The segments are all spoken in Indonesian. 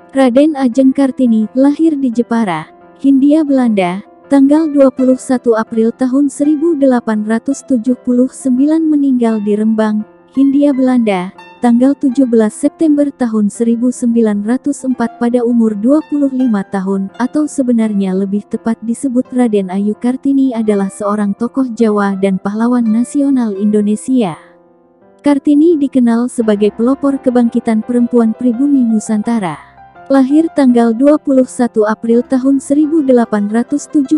Raden Ajeng Kartini lahir di Jepara, Hindia Belanda, tanggal 21 April tahun 1879, meninggal di Rembang, Hindia Belanda, tanggal 17 September tahun 1904 pada umur 25 tahun, atau sebenarnya lebih tepat disebut Raden Ayu Kartini, adalah seorang tokoh Jawa dan pahlawan nasional Indonesia. Kartini dikenal sebagai pelopor kebangkitan perempuan pribumi Nusantara. Lahir tanggal 21 April tahun 1879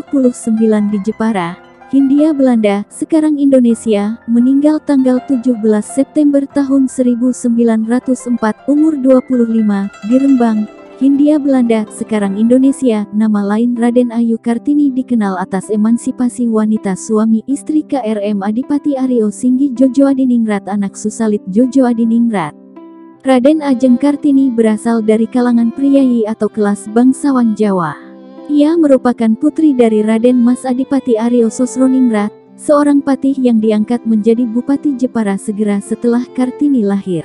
di Jepara, Hindia Belanda, sekarang Indonesia, meninggal tanggal 17 September tahun 1904, umur 25, di Rembang, Hindia Belanda, sekarang Indonesia. Nama lain Raden Ayu Kartini dikenal atas emansipasi wanita suami istri KRM Adipati Aryo Singgi Jojo Adiningrat, anak Susalit Jojo Adiningrat. Raden Ajeng Kartini berasal dari kalangan priyayi atau kelas bangsawan Jawa. Ia merupakan putri dari Raden Mas Adipati Aryo Sosroningrat, seorang patih yang diangkat menjadi Bupati Jepara segera setelah Kartini lahir.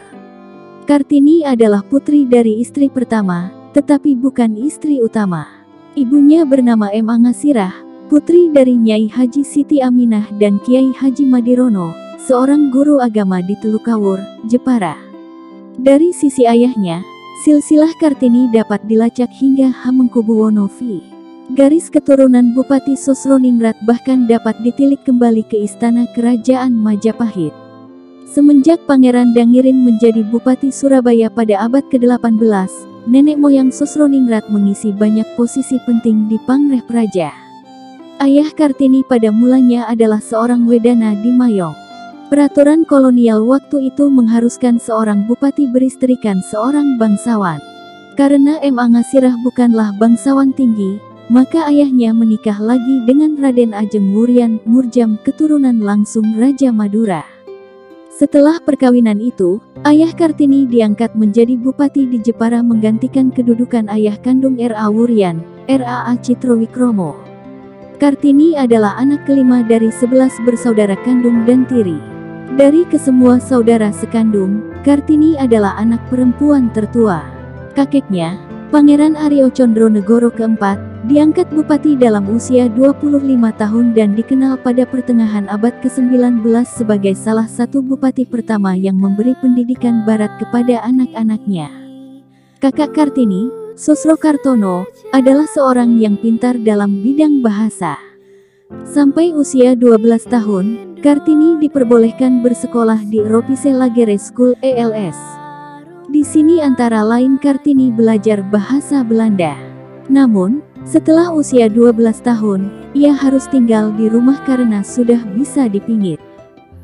Kartini adalah putri dari istri pertama, tetapi bukan istri utama. Ibunya bernama M. Angasirah, putri dari Nyai Haji Siti Aminah dan Kiai Haji Madirono, seorang guru agama di Telukawur, Jepara. Dari sisi ayahnya, silsilah Kartini dapat dilacak hingga Hamengkubuwono V. Garis keturunan Bupati Sosroningrat bahkan dapat ditilik kembali ke istana kerajaan Majapahit. Semenjak Pangeran Dangirin menjadi Bupati Surabaya pada abad ke-18, nenek moyang Sosroningrat mengisi banyak posisi penting di Pangreh Praja. Ayah Kartini pada mulanya adalah seorang wedana di Mayong. Peraturan kolonial waktu itu mengharuskan seorang bupati beristrikan seorang bangsawan. Karena M. Angasirah bukanlah bangsawan tinggi, maka ayahnya menikah lagi dengan Raden Ajeng Wuryan Murjam, keturunan langsung Raja Madura. Setelah perkawinan itu, ayah Kartini diangkat menjadi bupati di Jepara menggantikan kedudukan ayah kandung R.A. Wuryan, R.A. Citrowikromo. Kartini adalah anak kelima dari 11 bersaudara kandung dan tiri. Dari kesemua saudara sekandung, Kartini adalah anak perempuan tertua. Kakeknya, Pangeran Aryo Condronegoro keempat, diangkat bupati dalam usia 25 tahun dan dikenal pada pertengahan abad ke-19 sebagai salah satu bupati pertama yang memberi pendidikan barat kepada anak-anaknya. Kakak Kartini, Sosrokartono, adalah seorang yang pintar dalam bidang bahasa. Sampai usia 12 tahun, Kartini diperbolehkan bersekolah di Ropise Lagere School ELS. Di sini antara lain Kartini belajar bahasa Belanda. Namun, setelah usia 12 tahun, ia harus tinggal di rumah karena sudah bisa dipingit.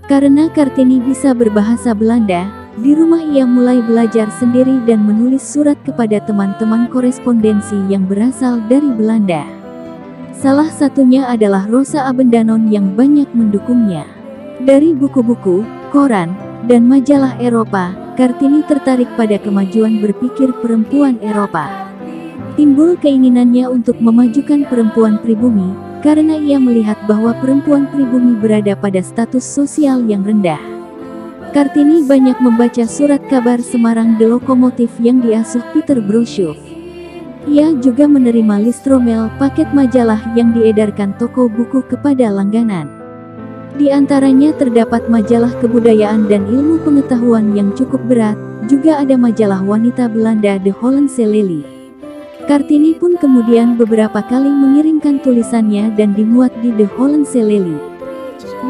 Karena Kartini bisa berbahasa Belanda, di rumah ia mulai belajar sendiri dan menulis surat kepada teman-teman korespondensi yang berasal dari Belanda. Salah satunya adalah Rosa Abendanon yang banyak mendukungnya. Dari buku-buku, koran, dan majalah Eropa, Kartini tertarik pada kemajuan berpikir perempuan Eropa. Timbul keinginannya untuk memajukan perempuan pribumi, karena ia melihat bahwa perempuan pribumi berada pada status sosial yang rendah. Kartini banyak membaca surat kabar Semarang The Lokomotif yang diasuh Peter Broshov. Ia juga menerima listromel, paket majalah yang diedarkan toko buku kepada langganan. Di antaranya terdapat majalah kebudayaan dan ilmu pengetahuan yang cukup berat, juga ada majalah wanita Belanda The Hollandse Lelie. Kartini pun kemudian beberapa kali mengirimkan tulisannya dan dimuat di The Hollandse Lelie.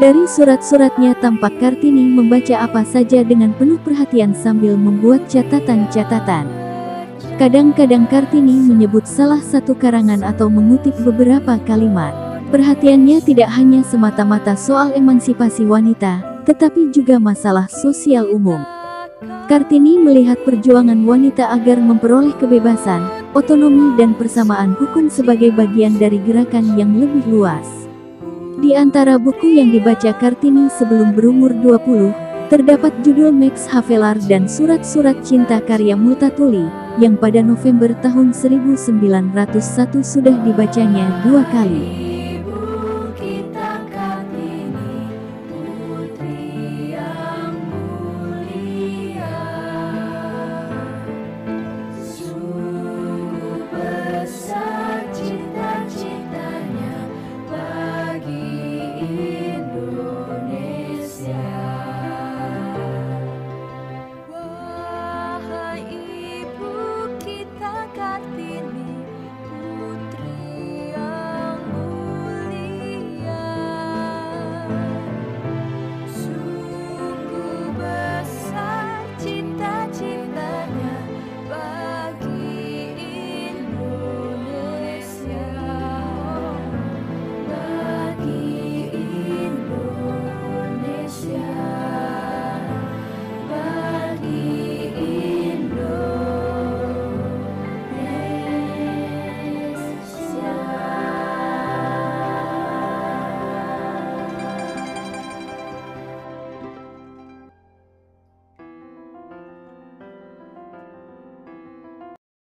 Dari surat-suratnya tampak Kartini membaca apa saja dengan penuh perhatian sambil membuat catatan-catatan. Kadang-kadang Kartini menyebut salah satu karangan atau mengutip beberapa kalimat. Perhatiannya tidak hanya semata-mata soal emansipasi wanita, tetapi juga masalah sosial umum. Kartini melihat perjuangan wanita agar memperoleh kebebasan, otonomi dan persamaan hukum sebagai bagian dari gerakan yang lebih luas. Di antara buku yang dibaca Kartini sebelum berumur 20, terdapat judul Max Havelaar dan Surat-Surat Cinta karya Multatuli, yang pada November tahun 1901 sudah dibacanya 2 kali.